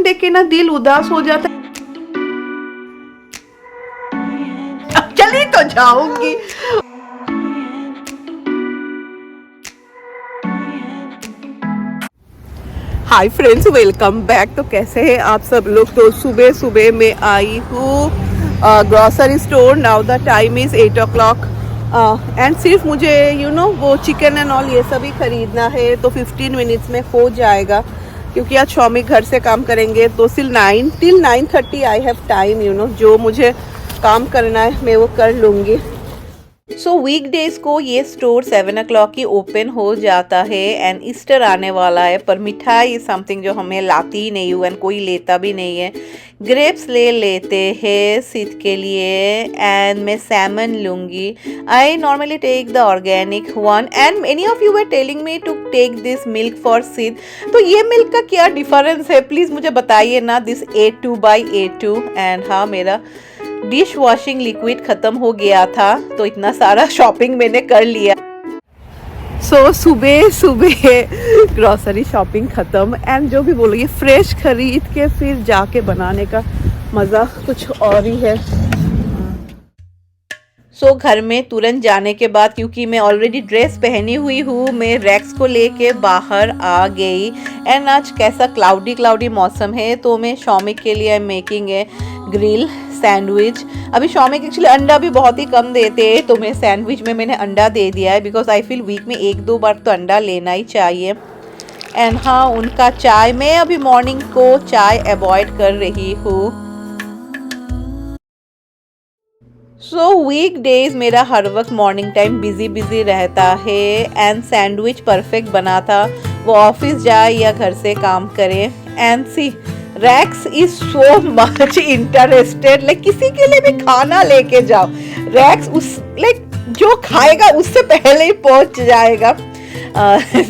देख के ना दिल उदास हो जाता है। अब चली तो जाऊंगी। Hi friends, welcome back. तो कैसे हैं आप सब लोग। तो सुबह सुबह मैं आई हूँ grocery store. Now the time is 8 o'clock and सिर्फ मुझे वो चिकन एंड ऑल ये सभी खरीदना है। तो 15 मिनट्स में हो जाएगा क्योंकि आज शौमिक घर से काम करेंगे। तो टिल 9:30 आई हैव टाइम। जो मुझे काम करना है मैं वो कर लूँगी। सो वीकडेज को ये स्टोर 7 o'clock ही ओपन हो जाता है एंड ईस्टर आने वाला है। पर मिठाई समथिंग जो हमें लाती ही नहीं हूँ एंड कोई लेता भी नहीं है। ग्रेप्स ले लेते हैं सिद के लिए एंड मैं सैमन लूँगी। I normally take the organic one and many of you were telling me to take this milk for सिद। तो ये मिल्क का क्या डिफरेंस है प्लीज़ मुझे बताइए ना। दिस A2/A2 एंड हाँ, मेरा डिश वॉशिंग लिक्विड ख़त्म हो गया था तो इतना सारा शॉपिंग मैंने कर लिया। सो सुबह सुबह ग्रॉसरी शॉपिंग ख़त्म एंड जो भी बोलोगे फ्रेश खरीद के फिर जाके बनाने का मज़ा कुछ और ही है। सो घर में तुरंत जाने के बाद क्योंकि मैं ऑलरेडी ड्रेस पहनी हुई हूँ, मैं रैक्स को लेके बाहर आ गई एंड आज कैसा क्लाउडी मौसम है। तो मैं शौमिक के लिए मेकिंग है ग्रिल सैंडविच। अभी शौमिक एक्चुअली अंडा भी बहुत ही कम देते हैं तो मैं सैंडविच में मैंने अंडा दे दिया है बिकॉज आई फील वीक में 1-2 बार तो अंडा लेना ही चाहिए। एंड हाँ, उनका चाय, मैं अभी मॉर्निंग को चाय अवॉइड कर रही हूँ। सो वीक डेज मेरा हर वक्त मॉर्निंग टाइम बिजी रहता है एंड सैंडविच परफेक्ट बना था। वो ऑफिस जाए या घर से काम करे and see Rex is so much interested. Like किसी के लिए भी खाना लेके जाओ, रैक्स उस जो खाएगा उससे पहले ही पहुंच जाएगा।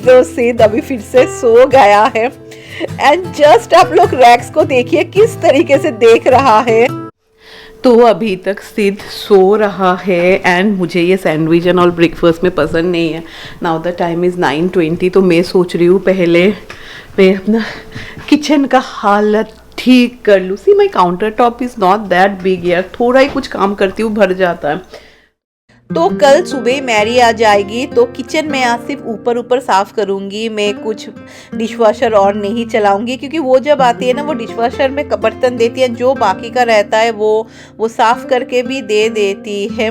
तो सिद अभी फिर से सो गया है एंड जस्ट आप लोग रैक्स को देखिए किस तरीके से देख रहा है। तो अभी तक सिद सो रहा है एंड मुझे ये सैंडविच एंड ऑल ब्रेकफास्ट में पसंद नहीं है। Now the time is 9:20। तो मैं सोच रही हूँ पहले मैं अपना किचन का हालत ठीक कर लूँ। See my counter top is not that big यार, थोड़ा ही कुछ काम करती हूँ भर जाता है। तो कल सुबह मैरी आ जाएगी तो किचन में आज सिर्फ ऊपर साफ करूँगी। मैं कुछ डिशवॉशर और नहीं चलाऊँगी क्योंकि वो जब आती है ना वो डिशवॉशर में बर्तन देती है, जो बाकी का रहता है वो साफ करके भी दे देती है।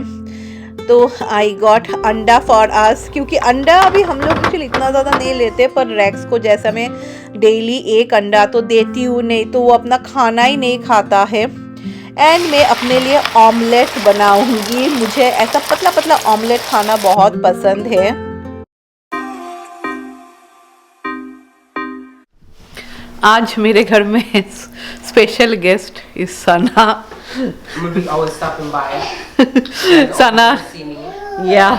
तो आई गॉट अंडा फॉर अस क्योंकि अंडा अभी हम लोग एक्चुअली इतना ज़्यादा नहीं लेते पर रैक्स को जैसा मैं डेली 1 अंडा तो देती हूँ, नहीं तो वो अपना खाना ही नहीं खाता है। एंड मैं अपने लिए ऑमलेट बनाऊंगी। मुझे ऐसा पतला ऑमलेट खाना बहुत पसंद है। आज मेरे घर में स्पेशल गेस्ट इज सना। सना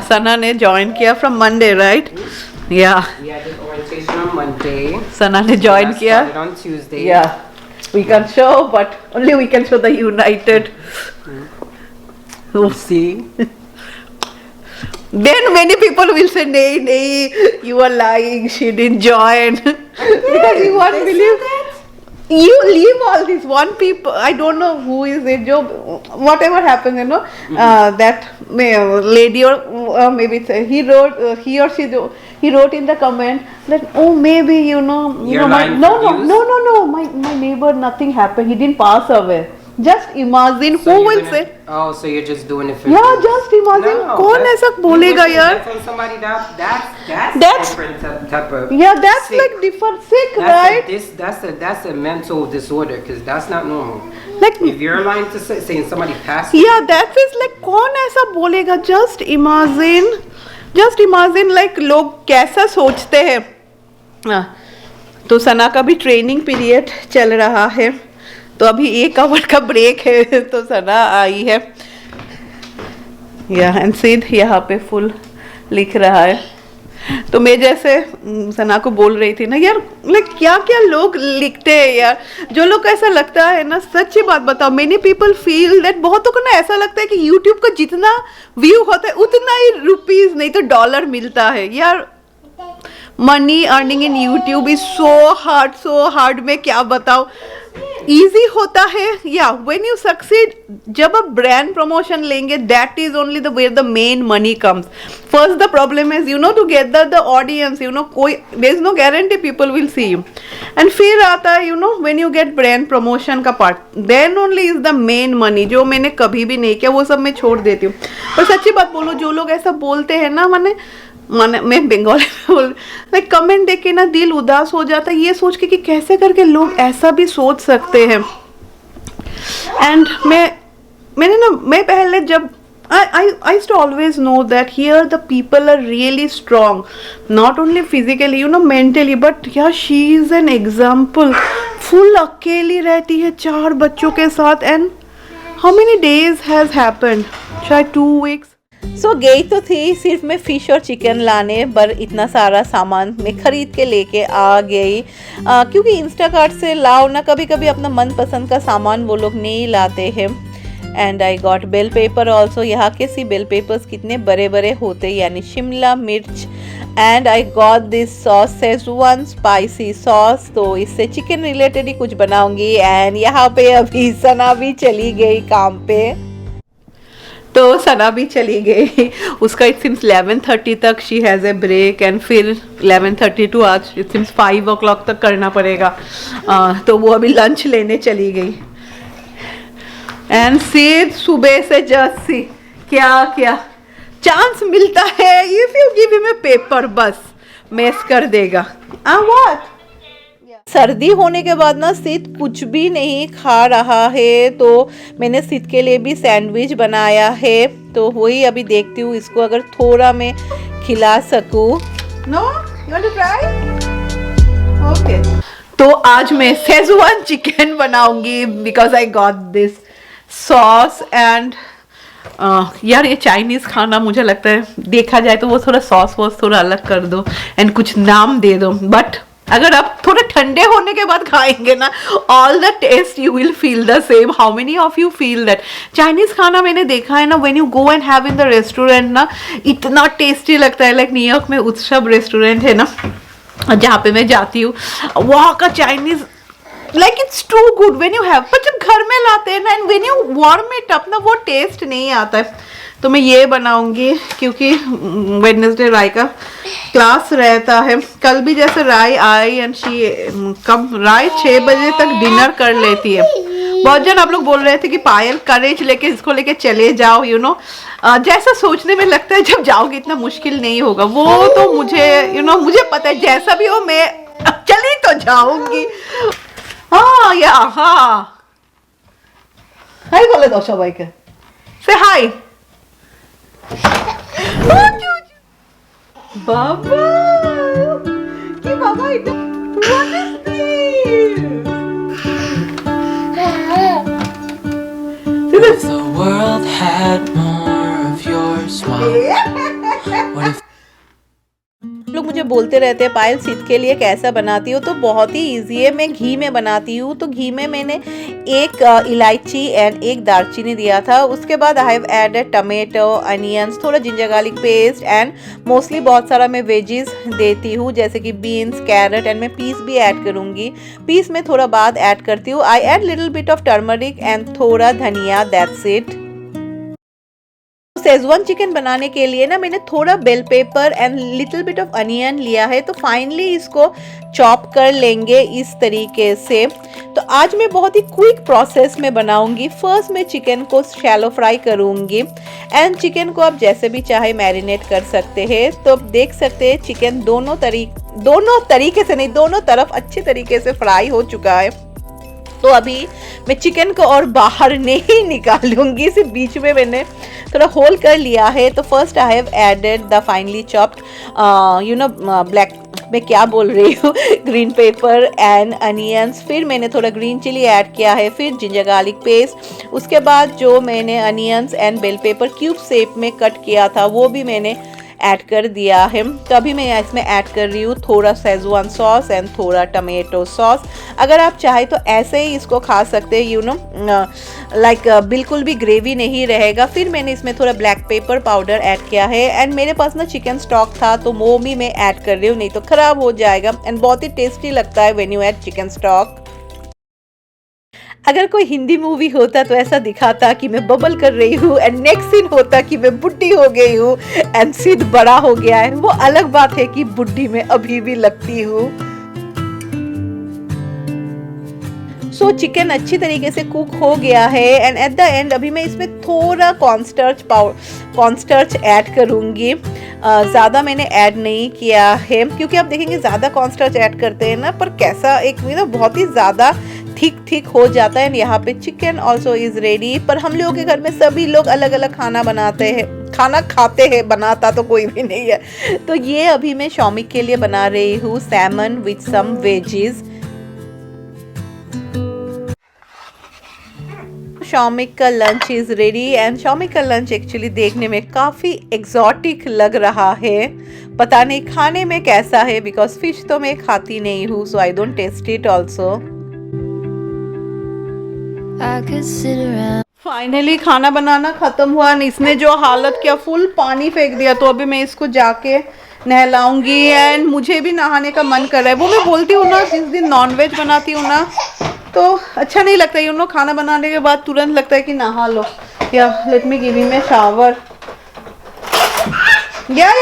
सना ने ज्वाइन किया फ्रॉम मंडे राइट? या सना ने ज्वाइन किया या we can show, but only we can show the united. See? Then many people will say, "Nay, you are lying. She didn't join." Because you won't believe. You leave all this. One people, I don't know who is it. Jo, whatever happens, that lady or maybe he wrote, he or she. He wrote in the comment that maybe no, my neighbor, nothing happened, he didn't pass away. Just imagine so who will say. Oh, so you're just doing it for yeah, just imagine. No, कौन ऐसा बोलेगा यार? Somebody that's different type of. Yeah, that's sick. like different sick, that's right? That's a mental disorder because that's not normal. Like if you're lying to saying somebody passed. Yeah, that is like कौन ऐसा बोलेगा? Just imagine like लोग कैसा सोचते हैं। तो सना का भी ट्रेनिंग पीरियड चल रहा है तो अभी 1 आवर का ब्रेक है तो सना आई है एंड सिद यहाँ पे फुल लिख रहा है। तो मैं जैसे सना को बोल रही थी ना यार, लाइक क्या क्या लोग लिखते हैं यार, जो लोग को ऐसा लगता है ना, सच्ची बात बताओ, मेनी पीपल फील दैट, बहुतों को ना ऐसा लगता है कि यूट्यूब का जितना व्यू होता है उतना ही रुपीस नहीं तो डॉलर मिलता है यार। Money earning in YouTube is so hard, मैं क्या बताऊँ। ईजी होता है या व्हेन यू सक्सीड, जब आप ब्रांड प्रमोशन लेंगे that is only the where the main money comes. First the problem is you know to gather the audience, you know कोई there is no guarantee people will see you, and फिर आता है you know when you get brand promotion का part, then only is the main money, जो मैंने कभी भी नहीं किया, वो सब मैं छोड़ देती हूँ। पर सच्ची बात बोलो, जो लोग ऐसा बोलते हैं ना, माने मैं बंगाली में बोल, लाइक कमेंट देख के ना दिल उदास हो जाता है, ये सोच के कि कैसे करके लोग ऐसा भी सोच सकते हैं। एंड मैं पहले जब I used to always know that here the people are really strong, not only physically, you know, mentally, but yeah, she is an example. Full अकेली रहती है 4 बच्चों के साथ, and how many days has happened? शायद 2 weeks. सो गई तो थी सिर्फ मैं फ़िश और चिकन लाने, पर इतना सारा सामान मैं ख़रीद के लेके आ गई, क्योंकि इंस्टाकार्ट से लाओ ना, कभी कभी अपना मनपसंद का सामान वो लोग नहीं लाते हैं। And I got bell pepper also, यहाँ के सी बेल पेपर्स कितने बड़े बड़े होते, यानी शिमला मिर्च। And I got this sauce, Schezwan spicy sauce, तो इससे चिकन रिलेटेड ही कुछ बनाऊंगी। एंड यहाँ पे अभी सना भी चली गई काम पे, तो सना भी चली गई, उसका इट सिम्स 11:30 तक she has a break, and फिर 11:30 टू आज इट सिम्स 5 o'clock तक करना पड़ेगा, तो वो अभी लंच लेने चली गई। एंड फिर सुबह से जैसी क्या क्या चांस मिलता है, if you give him a paper बस मेस कर देगा। व्हाट, सर्दी होने के बाद ना सित कुछ भी नहीं खा रहा है, तो मैंने सित के लिए भी सैंडविच बनाया है, तो वही अभी देखती हूँ इसको अगर थोड़ा मैं खिला सकूँ। No you want to try? Okay, तो आज मैं सेजवान चिकन बनाऊंगी because I got this sauce. And यार ये चाइनीज़ खाना मुझे लगता है देखा जाए तो वो थोड़ा सॉस वॉस थोड़ा अलग कर दो एंड कुछ नाम दे दो, बट अगर आप थोड़े ठंडे होने के बाद खाएंगे ना, all the taste you will feel the same. How many of you feel that? Chinese खाना मैंने देखा है ना, when you go and have in the restaurant ना, इतना टेस्टी लगता है। लाइक न्यूयॉर्क में उत्सव रेस्टोरेंट है ना, जहाँ पे मैं जाती हूँ, वहाँ का Chinese like it's too good when you have, पर जब घर में लाते हैं ना and when you warm it up ना, वो टेस्ट नहीं आता है। तो मैं ये बनाऊंगी क्योंकि वेडनेसडे राय का क्लास रहता है। कल भी जैसे राय आई एंड शी कब राय 6 बजे तक डिनर कर लेती है। बहुत जन आप लोग बोल रहे थे कि पायल करेज लेके इसको लेके चले जाओ, यू नो जैसा सोचने में लगता है जब जाओगे इतना मुश्किल नहीं होगा। वो तो मुझे यू नो मुझे पता है जैसा भी हो मैं चली तो जाऊंगी। हाँ या हाँ, हाय बोले दो सबाई के से हाय बाबा कि बाबा इतना what is this? If the world had more of your smile, what if लोग मुझे बोलते रहते हैं पायल सीत के लिए कैसा बनाती हो, तो बहुत ही इजी है। मैं घी में बनाती हूँ, तो घी में मैंने एक इलायची एंड एक दालचीनी दिया था। उसके बाद I have added tomato, onions, थोड़ा ginger garlic paste and mostly बहुत सारा मैं वेजीज देती हूँ जैसे कि बीन्स, कैरेट एंड मैं पीस भी ऐड करूँगी। पीस में थोड़ा बाद ऐड करती हूँ। I add little bit of turmeric and थोड़ा धनिया, दैट्स इट। शेजवान चिकन बनाने के लिए ना मैंने थोड़ा bell pepper and little bit of onion लिया है, तो फाइनली इसको चॉप कर लेंगे इस तरीके से। तो आज मैं बहुत ही क्विक प्रोसेस में बनाऊंगी। फर्स्ट मैं चिकन को शैलो फ्राई करूंगी एंड चिकन को आप जैसे भी चाहे मैरिनेट कर सकते हैं। तो आप देख सकते हैं चिकन दोनों तरीके से नहीं, दोनों तरफ अच्छे तरीके से फ्राई हो चुका है। तो अभी मैं चिकन को और बाहर नहीं निकालूंगी, सिर्फ बीच में मैंने थोड़ा होल कर लिया है। तो first I have added the finally chopped you know black, मैं क्या बोल रही हूँ, ग्रीन पेपर एंड अनियंस। फिर मैंने थोड़ा ग्रीन चिली ऐड किया है, फिर जिंजर गार्लिक पेस्ट। उसके बाद जो मैंने onions and bell pepper cube shape में कट किया था वो भी मैंने ऐड कर दिया है। तो अभी मैं इसमें ऐड कर रही हूँ थोड़ा शेजवान सॉस एंड थोड़ा टमेटो सॉस। अगर आप चाहे तो ऐसे ही इसको खा सकते हैं, यू नो, लाइक बिल्कुल भी ग्रेवी नहीं रहेगा। फिर मैंने इसमें थोड़ा ब्लैक पेपर पाउडर ऐड किया है एंड मेरे पास ना चिकन स्टॉक था तो वो भी मैं ऐड कर रही हूँ, नहीं तो ख़राब हो जाएगा। एंड बहुत ही टेस्टी लगता है when you add chicken stock. अगर कोई हिंदी मूवी होता तो ऐसा दिखाता कि मैं बबल कर रही हूँ एंड नेक्स्ट सीन होता कि मैं बुढ़ी हो गई हूँ एंड सिद्ध बड़ा हो गया है। वो अलग बात है कि बुढ़ी में अभी भी लगती हूँ। सो चिकन अच्छी तरीके से कुक हो गया है एंड एट द एंड अभी मैं इसमें थोड़ा कॉर्नस्टार्च ऐड करूँगी। ज़्यादा मैंने ऐड नहीं किया है क्योंकि आप देखेंगे ज़्यादा कॉर्नस्टार्च ऐड करते हैं ना पर कैसा एक बहुत ही ज़्यादा थिक हो जाता है। यहाँ पे चिकन ऑल्सो इज़ रेडी। पर हम लोगों के घर में सभी लोग अलग अलग खाना खाते हैं, बनाता तो कोई भी नहीं है। तो ये अभी मैं शौमिक के लिए बना रही हूँ Simon with some veggies. Shoumik का lunch is ready and Shoumik का लंच एक्चुअली देखने में काफ़ी एग्जॉटिक लग रहा है। पता नहीं खाने में कैसा है बिकॉज फिश तो मैं खाती नहीं हूँ, so I don't taste it also. Finally खाना बनाना खत्म हुआ। इसने जो हालत किया, फुल पानी फेंक दिया। तो अभी मैं इसको जाके नहलाऊंगी एंड मुझे भी नहाने का मन कर रहा है। वो मैं बोलती हूँ ना, जिस दिन नॉनवेज बनाती हूँ ना तो अच्छा नहीं लगता है, लोग खाना बनाने के बाद तुरंत लगता है कि नहा लो। या let me give him a shower. या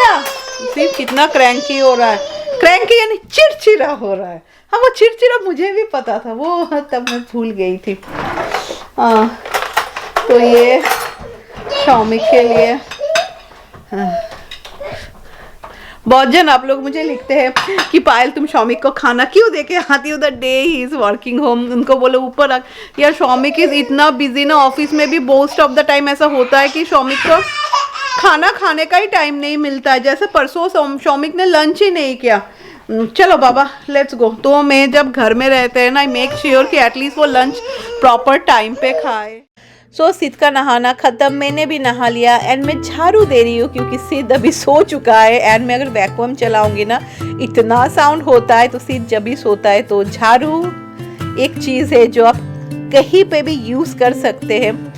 सिर्फ कितना क्रैंकी हो रहा है, क्रैंकी यानी चिड़चिड़ा हो रहा है। हाँ वो चिड़चिड़ा मुझे भी पता था, वो तब मैं भूल गई थी। तो ये शौमिक के लिए। बहुत जन आप लोग मुझे लिखते हैं कि पायल तुम शौमिक को खाना क्यों देके आती हो the day he is working home. उनको बोलो ऊपर रख। यार शौमिक इज इतना बिजी ना, ऑफिस में भी मोस्ट ऑफ द टाइम ऐसा होता है कि शौमिक को खाना खाने का ही टाइम नहीं मिलता है। जैसे परसों शौमिक ने लंच ही नहीं किया। चलो बाबा लेट्स गो। तो मैं जब घर में रहते हैं ना, आई मेक श्योर कि एटलीस्ट वो लंच प्रॉपर टाइम पे खाए। सो सिद्ध का नहाना ख़त्म, मैंने भी नहा लिया एंड मैं झाड़ू दे रही हूँ क्योंकि सिद्ध अभी सो चुका है। एंड मैं अगर वैक्यूम चलाऊंगी ना इतना साउंड होता है, तो सिद्ध जब भी सोता है तो झाड़ू एक चीज़ है जो आप कहीं पे भी यूज़ कर सकते हैं।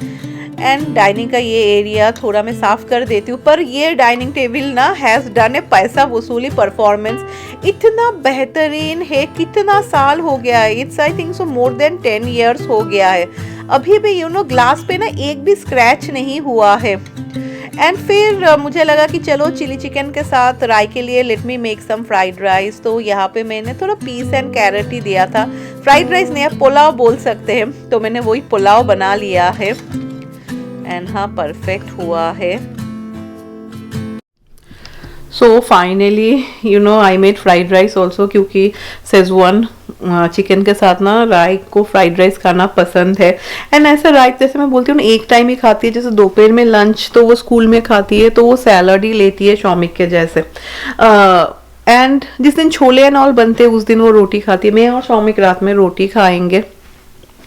एंड डाइनिंग का ये एरिया थोड़ा मैं साफ़ कर देती हूँ। पर ये डाइनिंग टेबल ना हैज़ डन ए पैसा वसूली परफॉर्मेंस। इतना बेहतरीन है, कितना साल हो गया है, it's I think so more than 10 years हो गया है। अभी भी ग्लास पे ना एक भी स्क्रैच नहीं हुआ है। एंड फिर मुझे लगा कि चलो चिली चिकन के साथ राई के लिए let me make some fried rice. तो यहाँ पे मैंने थोड़ा पीस एंड कैरेट ही दिया था। फ्राइड राइस नहीं, आप पुलाव बोल सकते हैं। तो मैंने वही पुलाव बना लिया है एंड हाँ परफेक्ट हुआ है। So finally I made fried rice also क्योंकि शेजवान चिकन के साथ ना राई को फ्राइड राइस खाना पसंद है। एंड ऐसा राई जैसे मैं बोलती हूँ ना, एक टाइम ही खाती है। जैसे दोपहर में लंच तो वो स्कूल में खाती है तो वो सैलड ही लेती है शौमिक के जैसे। एंड जिस दिन छोले एंड ऑल बनते हैं उस दिन वो रोटी खाती है। मैं और शौमिक रात में रोटी खाएंगे।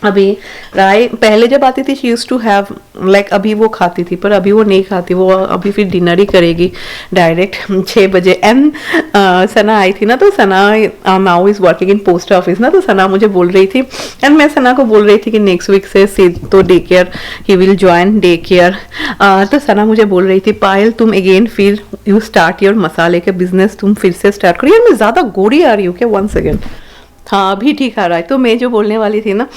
अभी राय पहले जब आती थी she used to have like, अभी वो खाती थी पर अभी वो नहीं खाती। वो अभी फिर डिनर ही करेगी डायरेक्ट 6 बजे। एंड सना आई थी ना, तो Sana now is working in post office ना, तो सना मुझे बोल रही थी एंड मैं सना को बोल रही थी कि नेक्स्ट वीक से सिद्ध तो day care he will join day care. तो सना मुझे बोल रही थी पायल तुम अगेन फिर यू स्टार्ट योर मसाले के बिजनेस, तुम फिर से स्टार्ट करो। यार मैं ज़्यादा गोरी आ रही हूँ क्या? 1 सेकेंड। हाँ अभी ठीक आ रहा है। तो मैं जो बोलने वाली थी ना,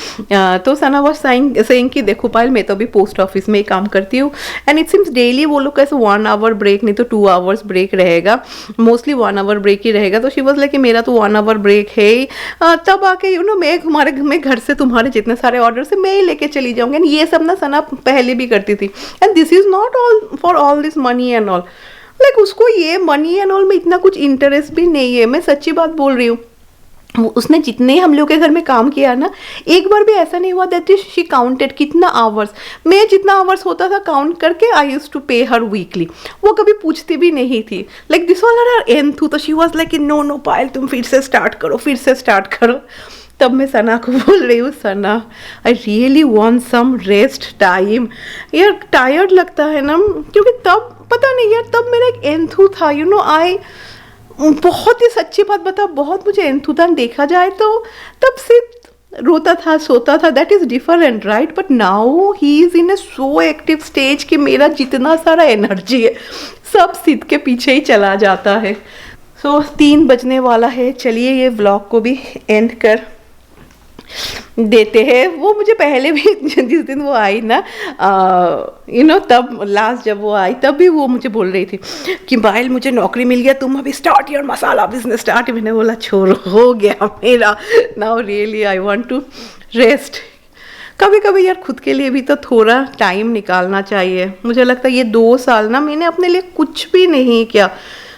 तो सना वाज सेइंग कि देखो पायल मैं तो अभी पोस्ट ऑफिस में ही काम करती हूँ एंड इट सिम्स डेली वो लोग कैसे 1 hour ब्रेक नहीं तो 2 hours ब्रेक रहेगा, मोस्टली 1 hour ब्रेक ही रहेगा। तो शी वाज लाइक कि मेरा तो 1 hour ब्रेक है ही। तब आके मैं घर से तुम्हारे जितने सारे ऑर्डर से मैं ही लेके चली जाऊँगी। एंड ये सब ना सना पहले भी करती थी। And this is not all for all this money and all, like उसको ये मनी एंड ऑल में इतना कुछ इंटरेस्ट भी नहीं है। मैं सच्ची बात बोल रही हूँ। उसने जितने हम लोग के घर में काम किया ना, एक बार भी ऐसा नहीं हुआ दैट शी काउंटेड कितना आवर्स। मैं जितना आवर्स होता था काउंट करके आई यूज्ड टू पे हर वीकली। वो कभी पूछती भी नहीं थी। Like this was her and थू। तो शी वाज लाइक नो पायल तुम फिर से स्टार्ट करो। तब मैं सना को बोल रही हूँ Sana I really want some rest time. यार टायर्ड लगता है ना, क्योंकि तब पता नहीं यार, तब मेरा एक एंथू था, यू नो, आई बहुत ही सच्ची बात बता, बहुत मुझे एंथू था। देखा जाए तो तब सिर्फ रोता था, सोता था, that is different right. But now he is in A so active stage कि मेरा जितना सारा एनर्जी है सब सिद्ध के पीछे ही चला जाता है। सो 3 बजने वाला है, चलिए ये व्लॉग को भी एंड कर देते हैं। वो मुझे पहले भी जिस दिन वो आई ना, यू नो, तब लास्ट जब वो आई तब भी वो मुझे बोल रही थी कि बाइल मुझे नौकरी मिल गया, तुम अभी start your masala business start. मैंने बोला छोड़ो, हो गया मेरा, now really I want to rest. कभी कभी यार खुद के लिए भी तो थोड़ा टाइम निकालना चाहिए। मुझे लगता है ये 2 साल ना मैंने अपने लिए कुछ भी नहीं किया।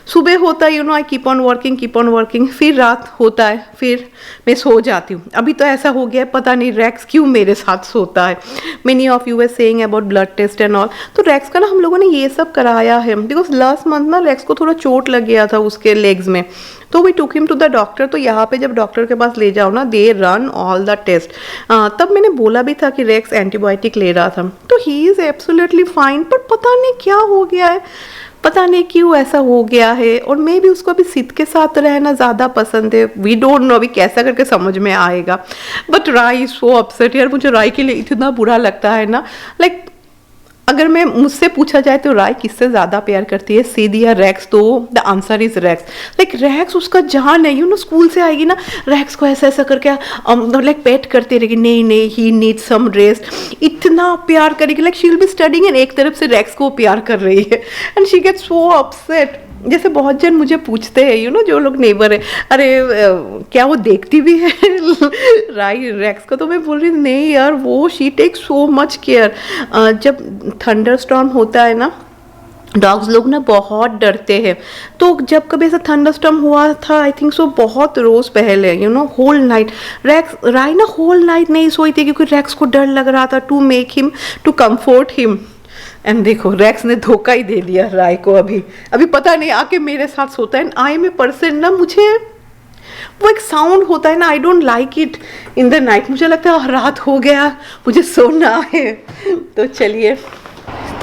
सुबह होता है, you no, I keep on working, फिर रात होता है, फिर मैं सो जाती हूँ। अभी तो ऐसा हो गया है, पता नहीं रैक्स क्यों मेरे साथ सोता है। Many of you were saying about blood test and all, तो रैक्स का ना हम लोगों ने ये सब कराया है बिकॉज लास्ट मंथ ना रैक्स को थोड़ा चोट लग गया था उसके लेग्स में, तो we took him to the doctor. तो यहाँ पे जब डॉक्टर के पास ले जाओ ना, they run all the test. तब मैंने बोला भी था कि रैक्स एंटीबायोटिक ले रहा था, तो ही इज़ एब्सोल्युटली फाइन। पर पता नहीं क्या हो गया है, पता नहीं क्यों ऐसा हो गया है। और मैं भी उसको अभी सिद्ध के साथ रहना ज़्यादा पसंद है। वी डोंट नो अभी कैसा करके समझ में आएगा। बट राई सो अपसेट यार, मुझे राई के लिए इतना बुरा लगता है ना। लाइक अगर मैं मुझसे पूछा जाए तो राय किससे ज़्यादा प्यार करती है, सिद्ध या रैक्स, तो the answer is Rex. Like Rex उसका जान है, यू नो, स्कूल से आएगी ना रैक्स को ऐसा ऐसा करके लाइक पेट करते रहेगी, नहीं ही नीड सम रेस्ट, इतना प्यार करेगी। Like she will be studying and एक तरफ से रैक्स को प्यार कर रही है and she gets so upset. जैसे बहुत जन मुझे पूछते हैं, यू नो, जो लोग नेबर है, अरे क्या वो देखती भी है राई रैक्स को? तो मैं बोल रही नहीं यार, वो she take so much care. जब थंडर स्टॉर्म होता है ना, डॉग्स लोग ना बहुत डरते हैं। तो जब कभी ऐसा थंडरस्टॉर्म हुआ था, आई थिंक सो बहुत रोज पहले, यू नो, होल नाइट राई ना होल नाइट नहीं सोई थी क्योंकि रैक्स को डर लग रहा था, to make him, to comfort him. And देखो रैक्स ने धोखा ही दे दिया राय को। अभी पता नहीं आके मेरे साथ सोता है। आई एम ए पर्सन ना, मुझे वो एक साउंड होता है ना, I don't like it in the night. मुझे लगता है रात हो गया, मुझे सोना है। तो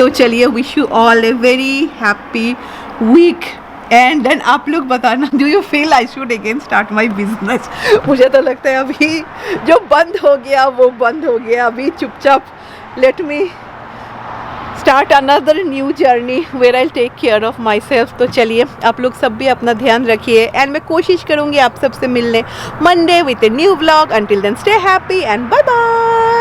चलिए wish you all a very happy week. And then आप लोग बताना, do you feel I should again start my business? मुझे तो लगता है अभी जो बंद हो गया वो बंद हो गया। अभी चुपचाप let me start another new journey where I take care of myself. तो चलिए आप लोग सब भी अपना ध्यान रखिए एंड मैं कोशिश करूँगी आप सबसे मिलने Monday with a new vlog. Until then stay happy and bye bye.